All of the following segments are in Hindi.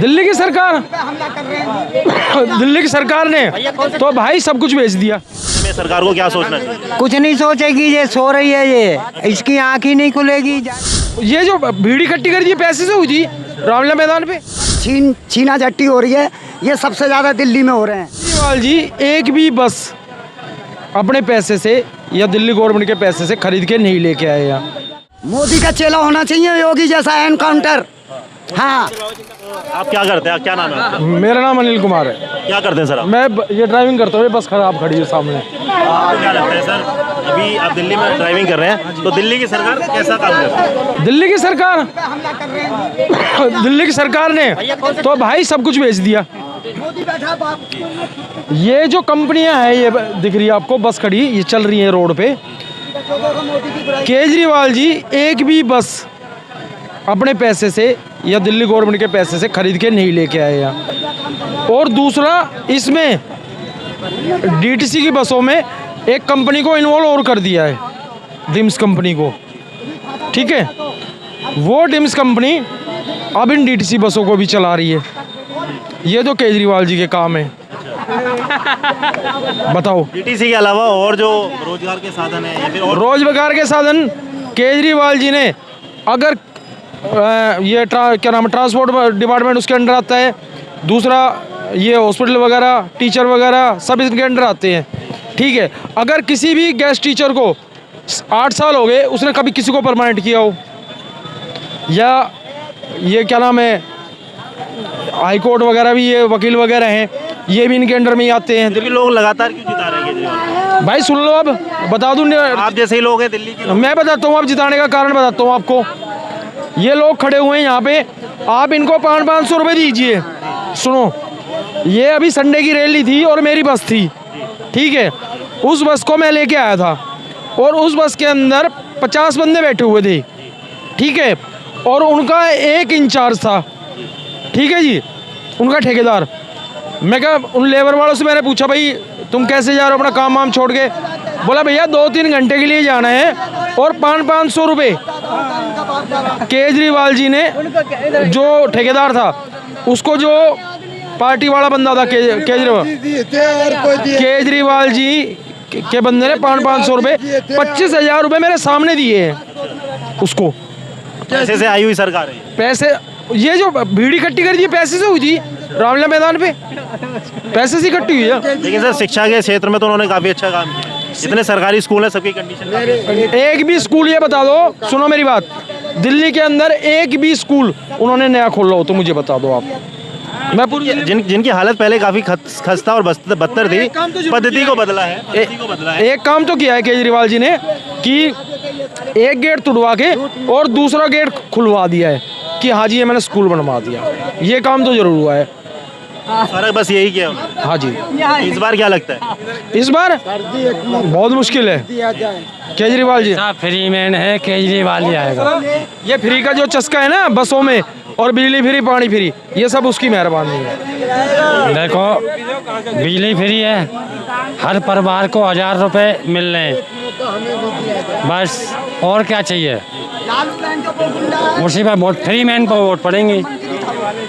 दिल्ली की सरकार दिल्ली की सरकार ने तो भाई सब कुछ बेच दिया। में सरकार को क्या सोचना चाहिए? कुछ नहीं सोचेगी, ये सो रही है, ये इसकी आँख ही नहीं खुलेगी। ये जो भीड़ इकट्ठी कर दी पैसे से हुई थी रामलीला मैदान पे, छीना झट्टी हो रही है, ये सबसे ज्यादा दिल्ली में हो रहे हैं। केजरीवाल जी एक भी बस अपने पैसे से या दिल्ली गवर्नमेंट के पैसे से खरीद के नहीं लेके आए यहाँ। मोदी का चेला होना चाहिए योगी जैसा एनकाउंटर। हाँ, आप क्या करते हैं? क्या नाम है आपका? मेरा नाम अनिल कुमार है। क्या करते हैं सर आप? मैं ये ड्राइविंग करता हूँ, बस खराब खड़ी है सामने। आपको क्या लगता है सर, अभी आप दिल्ली में ड्राइविंग कर रहे हैं तो दिल्ली की सरकार कैसा काम कर रही है? दिल्ली की सरकार ने तो भाई सब कुछ बेच दिया। ये जो कंपनियां हैं ये दिख रही है आपको, बस खड़ी ये चल रही है रोड पे। केजरीवाल जी एक भी बस अपने पैसे से या दिल्ली गवर्नमेंट के पैसे से खरीद के नहीं लेके आए यहाँ। और दूसरा, इसमें डीटीसी की बसों में एक कंपनी को इन्वॉल्व और कर दिया है, डिम्स कंपनी को। ठीक है, वो डिम्स कंपनी अब इन डीटीसी बसों को भी चला रही है। ये तो केजरीवाल जी के काम है। बताओ, डीटीसी के अलावा और जो रोजगार के साधन है या फिर और रोजगार के साधन केजरीवाल जी ने, अगर ये क्या नाम है, ट्रांसपोर्ट डिपार्टमेंट उसके अंडर आता है। दूसरा, ये हॉस्पिटल वगैरह, टीचर वगैरह सब इसके अंडर आते हैं। ठीक है, अगर किसी भी गेस्ट टीचर को 8 साल हो गए, उसने कभी किसी को परमानेंट किया हो, या ये क्या नाम है, हाई कोर्ट वगैरह भी, ये वकील वगैरह हैं, ये भी इनके अंडर में ही आते हैं। फिर भी लोग लगातार क्यों जिता रहे हैं केजरीवाल? भाई सुन लो, अब बता दूँ, आप जैसे ही लोग हैं दिल्ली के। मैं बताता हूँ, अब जिताने का कारण बताता हूँ आपको। ये लोग खड़े हुए हैं यहाँ पे, आप इनको 500 रुपये दीजिए। सुनो, ये अभी संडे की रैली थी और मेरी बस थी। ठीक है, उस बस को मैं लेके आया था और उस बस के अंदर 50 बंदे बैठे हुए थे। ठीक है, और उनका एक इंचार्ज था। ठीक है जी, उनका ठेकेदार। मैं कहा, उन लेबर वालों से मैंने पूछा, भाई तुम कैसे जा रहे हो अपना काम वाम छोड़ के? बोला, भैया 2-3 घंटे के लिए जाना है और 500 रुपये। केजरीवाल जी ने, जो ठेकेदार था, उसको जो पार्टी वाला बंदा था केजरीवाल जी के बंदे ने 500 रुपये, 25,000 रुपये मेरे सामने दिए हैं उसको। पैसे से आई हुई सरकार है। पैसे, ये जो भीड़ इकट्ठी कर दी पैसे से हुई थी रामलीला मैदान पे, पैसे से इकट्ठी हुई है। लेकिन सर शिक्षा के क्षेत्र में तो उन्होंने काफी अच्छा काम किया। जितने सरकारी स्कूल हैं सबकी कंडीशन, एक भी स्कूल, ये बता दो, सुनो मेरी बात, दिल्ली के अंदर एक भी स्कूल उन्होंने नया खोला हो तो मुझे बता दो आप। मैं पूरी जिनकी हालत पहले काफी खस्ता और बदतर थी, पद्धति को बदला है। एक काम तो किया है केजरीवाल जी ने कि एक गेट तुड़वा के और दूसरा गेट खुलवा दिया है कि हाँ जी ये मैंने स्कूल बनवा दिया। ये काम तो जरूर हुआ है। फर्क बस यही किया। हाँ जी। इस बार क्या लगता है? इस बार बहुत मुश्किल है। केजरीवाल जी फ्री मैन है, केजरीवाल ही आएगा। ये फ्री का जो चस्का है ना बसों में, और बिजली फ्री, पानी फ्री, ये सब उसकी मेहरबानी है। देखो, बिजली फ्री है, हर परिवार को 1000 रुपये मिल रहे हैं, बस और क्या चाहिए। उसी पर वोट, फ्री मैन को वोट पड़ेंगे।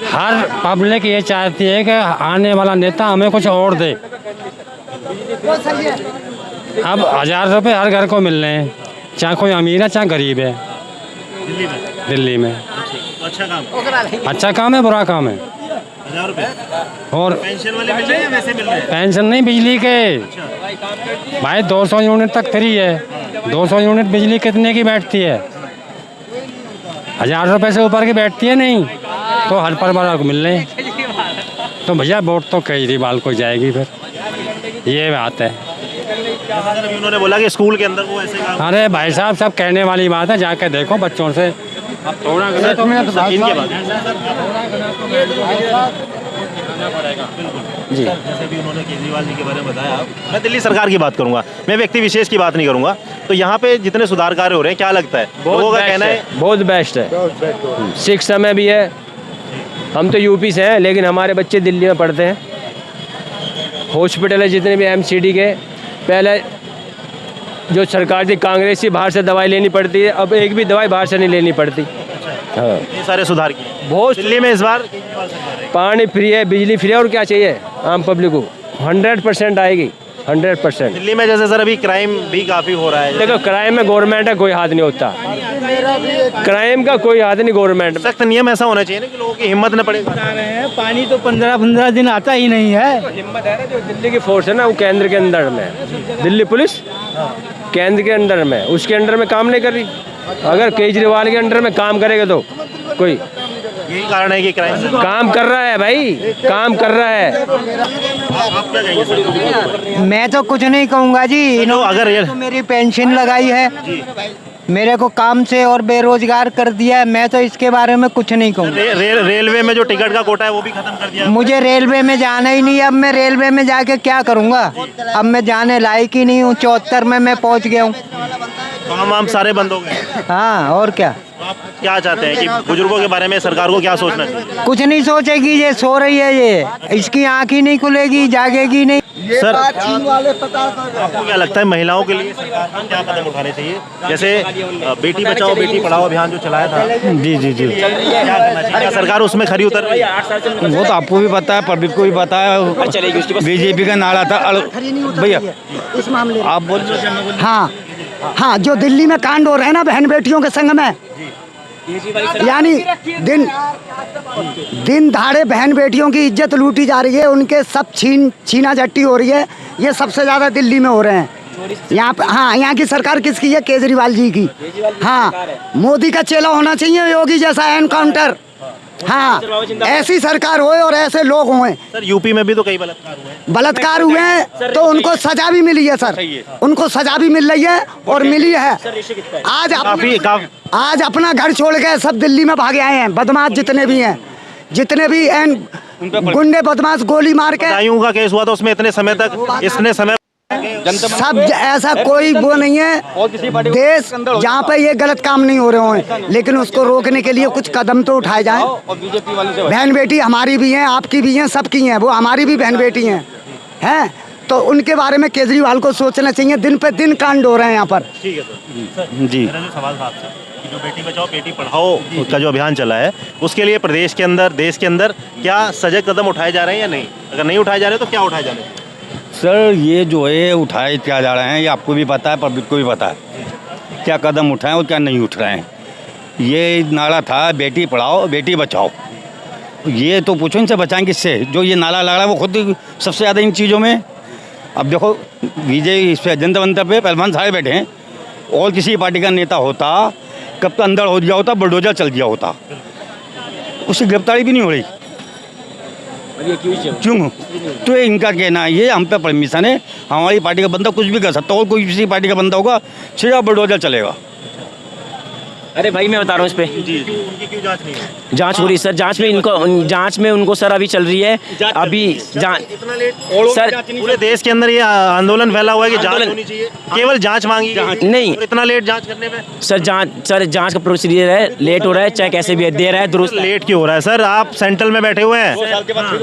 हर पब्लिक ये चाहती है कि आने वाला नेता हमें कुछ और दे। अब 1000 रुपये हर घर को मिल रहे हैं, चाहे कोई अमीर है चाहे गरीब है। दिल्ली में अच्छा काम है, बुरा काम है। 1000 रुपये और पेंशन वाले मिल रहे हैं या वैसे मिल रहे हैं? पेंशन नहीं, बिजली के भाई 200 यूनिट तक फ्री है। 200 यूनिट बिजली कितने की बैठती है? 1000 रुपये से ऊपर की बैठती है नहीं, तो हर परिवार को मिल रहे हैं। तो भैया वोट तो केजरीवाल को जाएगी फिर, ये बात है। अभी उन्होंने बोला कि स्कूल के अंदर वो ऐसे काम। अरे भाई साहब, सब कहने वाली बात है, जाके देखो बच्चों से। अब थोड़ा जी, जैसे भी उन्होंने केजरीवाल जी के बारे में बताया, मैं दिल्ली सरकार की बात करूंगा, मैं व्यक्ति विशेष की बात नहीं करूंगा। तो यहाँ पे जितने सुधार कार्य हो रहे हैं, क्या लगता है? लोगों का कहना है बहुत बेस्ट है। शिक्षा में भी है। हम तो यूपी से हैं, लेकिन हमारे बच्चे दिल्ली में पढ़ते हैं। हॉस्पिटल है जितने भी एमसीडी के, पहले जो सरकार थी कांग्रेस की, बाहर से दवाई लेनी पड़ती है, अब एक भी दवाई बाहर से नहीं लेनी पड़ती। हाँ, ये सारे सुधार किए। बहुत दिल्ली में इस बार केजरीवाल सरकार है। पानी फ्री है, बिजली फ्री है, और क्या चाहिए आम पब्लिक को। 100% आएगी, 100%। दिल्ली में जैसे सर अभी क्राइम भी काफी हो रहा है, देखो क्राइम में गवर्नमेंट का कोई हाथ नहीं होता, क्राइम का कोई हाथ नहीं गवर्नमेंट में। सख्त नियम ऐसा होना चाहिए ना कि लोगों की हिम्मत न पड़े। पानी तो 15-15 दिन आता ही नहीं है। हिम्मत है ना, जो दिल्ली की फोर्स है ना, वो केंद्र के अंदर में, दिल्ली पुलिस केंद्र के अंडर में, उसके अंडर में काम नहीं कर रही। अगर केजरीवाल के अंडर में काम करेगा तो कोई यही कारण है कि क्राइम काम कर रहा है भाई, काम कर रहा है। आप क्या कहेंगे सर? मैं तो कुछ नहीं कहूँगा जी। तो अगर ये तो मेरी पेंशन लगाई है, मेरे को काम से और बेरोजगार कर दिया है, मैं तो इसके बारे में कुछ नहीं कहूँगा। रेलवे में जो टिकट का कोटा है वो भी खत्म कर दिया। मुझे रेलवे में जाना ही नहीं, अब मैं रेलवे में जाके क्या करूँगा। अब मैं जाने लायक ही नहीं हूँ, 74 में मैं पहुँच गया हूँ। काम वाम सारे बंद हो गए। हाँ, और क्या। तो आप क्या चाहते हैं कि बुजुर्गों के बारे में सरकार को क्या सोचना चाहिए? कुछ नहीं सोचेगी, ये सो रही है, ये इसकी आँख ही नहीं खुलेगी, जागेगी नहीं। सर आपको क्या लगता है महिलाओं के लिए सरकार को क्या कदम उठाने चाहिए? जैसे बेटी बचाओ बेटी पढ़ाओ अभियान जो चलाया था, जी जी जी, क्या करना चाहिए? क्या सरकार उसमें खरी उतर रही है? वो तो आपको भी पता है, पब्लिक को भी पता है। बीजेपी का नारा था भैया, इस मामले में आप बोल रहे हाँ हाँ, जो दिल्ली में कांड हो रहे हैं ना बहन बेटियों के संग में, यानी दिन दहाड़े बहन बेटियों की इज्जत लूटी जा रही है, उनके सब छीना झट्टी हो रही है, ये सबसे ज़्यादा दिल्ली में हो रहे हैं। यहाँ पे हाँ, यहाँ की सरकार किसकी है? केजरीवाल जी की। हाँ, मोदी का चेला होना चाहिए, योगी जैसा एनकाउंटर। हाँ, ऐसी सरकार होए और ऐसे लोग होए। सर यूपी में भी तो कई बलात्कार हुए हैं। बलात्कार हुए हैं तो उनको सजा भी मिली है सर, उनको सजा भी मिल रही है और मिली है। आज अपना घर छोड़ के सब दिल्ली में भागे आए हैं, बदमाश जितने भी हैं, जितने भी गुंडे बदमाश गोली मार के। बदायूं का केस हुआ था, उसमें इतने समय सब ऐसा कोई वो नहीं है देश जहाँ पे ये गलत काम नहीं हो रहे हैं, लेकिन उसको रोकने के लिए कुछ कदम तो उठाए जाएं। बहन बेटी हमारी भी हैं, आपकी भी हैं, सबकी हैं, वो हमारी भी बहन बेटी हैं तो उनके बारे में केजरीवाल को सोचना चाहिए। दिन पे दिन कांड हो रहे हैं यहाँ पर। ठीक है सर जी। मेरा जो सवाल था आपसे कि जो बेटी बचाओ बेटी पढ़ाओ का जो अभियान चला है, उसके लिए प्रदेश के अंदर देश के अंदर क्या सजग कदम उठाए जा रहे हैं या नहीं? अगर नहीं उठाए जा रहे तो क्या उठाए जा रहे हैं? सर ये जो है उठाए क्या जा रहे हैं, ये आपको भी पता है, पब्लिक को भी पता है क्या कदम उठाएं और क्या नहीं उठ रहे हैं। ये नारा था बेटी पढ़ाओ बेटी बचाओ, ये तो पूछो इनसे बचाएं किससे? जो ये नारा लगा है वो खुद ही सबसे ज़्यादा इन चीज़ों में। अब देखो विजय इस पर जनता बनता पे पहलवान सारे बैठे हैं, और किसी पार्टी का नेता होता कब तो अंदर हो गया होता, बुलडोजर चल गया होता, उसकी गिरफ्तारी भी नहीं हो रही। क्यों? तो इनका कहना है ये हम पे परमिशन है, हमारी पार्टी का बंदा कुछ भी कर सकता है, और कोई किसी पार्टी का बंदा होगा सीधा बुलडोजर चलेगा। अरे भाई मैं बता रहा हूँ इस पे उनकी क्यों जांच नहीं है? जांच हो रही सर, जांच में उनको सर अभी चल रही है, अभी इतना लेट सर पूरे देश के अंदर ये आंदोलन फैला हुआ है कि जांच होनी चाहिए, केवल जांच मांगी गई। नहीं। और इतना लेट जांच करने में सर जांच का प्रोसीजर है, लेट हो रहा है चाहे कैसे भी है, दे रहा है दुरुस्त। लेट क्यों हो रहा है सर? आप सेंट्रल में बैठे हुए हैं,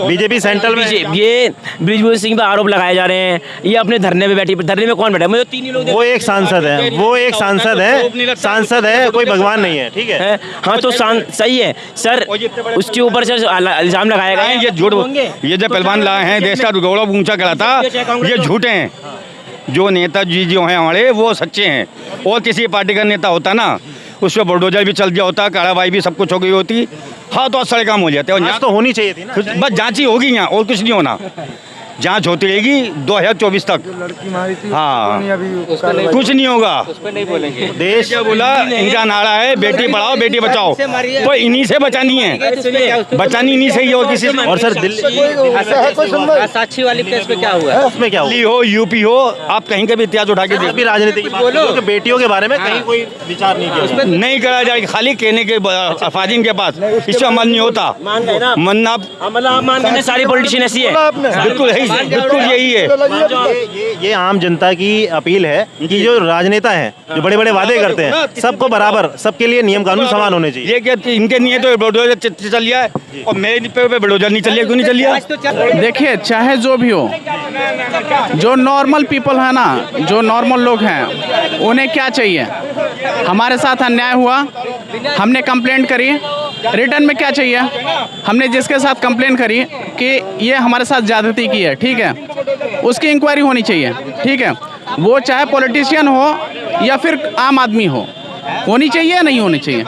बीजेपी सेंट्रल में। ये ब्रिजभूषण सिंह पर आरोप लगाए जा रहे हैं, ये अपने धरने में बैठी, धरने में कौन बैठा है? मुझे 3 ही लोग। वो एक सांसद है, वो एक सांसद है, कोई भगवान नहीं है, ठीक है? हाँ तो सही है सर, उसके ऊपर से इल्जाम लगाया गया है। ये झूठ, ये जो पहलवान लाए हैं देश का गौरव ऊंचा कराता, ये झूठे हैं। जो नेताजी जो हैं हमारे वो सच्चे हैं, और किसी पार्टी का नेता होता ना उस पर बुलडोजर भी चल गया होता, कार्रवाई भी सब कुछ हो गई होती, हाँ तो सारे काम हो जाते हैं। जांच तो होनी चाहिए थी ना, बस जांच ही होगी यहाँ, और कुछ नहीं होना। जांच होती रहेगी 2024 तक। हाँ कुछ नहीं होगा। देश क्या बोला? इनका नारा है बेटी पढ़ाओ बेटी बचाओ, तो इन्हीं से बचानी है, बचानी इन्हीं से ही, और किसी से। और सर दिल्ली साक्षी वाली केस पे क्या हुआ? उसमें क्या हुआ? दिल्ली हो यूपी हो, आप कहीं का भी इतिहास उठा के देखो, भी राजनीति की बात करो कि बेटियों के बारे में कहीं कोई विचार नहीं किया, नहीं करा जाएगा, खाली कहने के अल्फाज इनके पास, इस पर अमल नहीं होता। मन्ना सारी पॉलिटिशियन ऐसी है, बिल्कुल है, बिल्कुल यही है। ये आम जनता की अपील है कि जो राजनेता हैं, जो बड़े बड़े वादे करते हैं, सबको बराबर, सबके लिए नियम कानून समान होने चाहिए। ये क्या इनके नहीं है तो बुलडोजर चल गया है, और मेरे पे बुलडोजर नहीं चलिए, क्यों नहीं चलिए? देखिए चाहे जो भी हो, जो नॉर्मल पीपल है ना, जो नॉर्मल लोग हैं, उन्हें क्या चाहिए? हमारे साथ अन्याय हुआ, हमने कंप्लेंट करी। रिटर्न में क्या चाहिए, हमने जिसके साथ कंप्लेंट करी कि ये हमारे साथ ज्यादती की है, ठीक है, उसकी इंक्वायरी होनी चाहिए, ठीक है, वो चाहे पॉलिटिशियन हो या फिर आम आदमी हो, होनी चाहिए या नहीं होनी चाहिए।